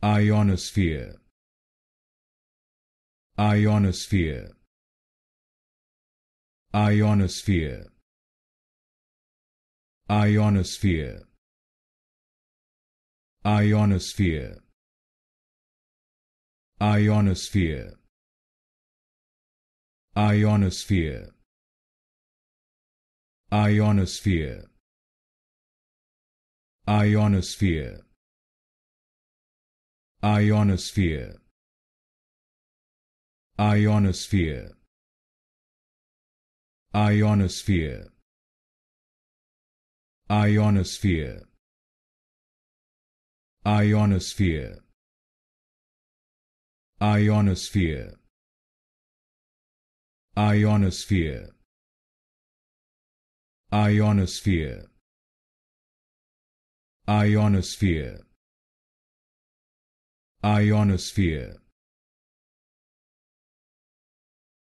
Ionosphere, Ionosphere, Ionosphere, Ionosphere, Ionosphere, Ionosphere, Ionosphere, Ionosphere, Ionosphere, Ionosphere, Ionosphere, Ionosphere, Ionosphere, Ionosphere, Ionosphere, Ionosphere, Ionosphere, Ionosphere, Ionosphere,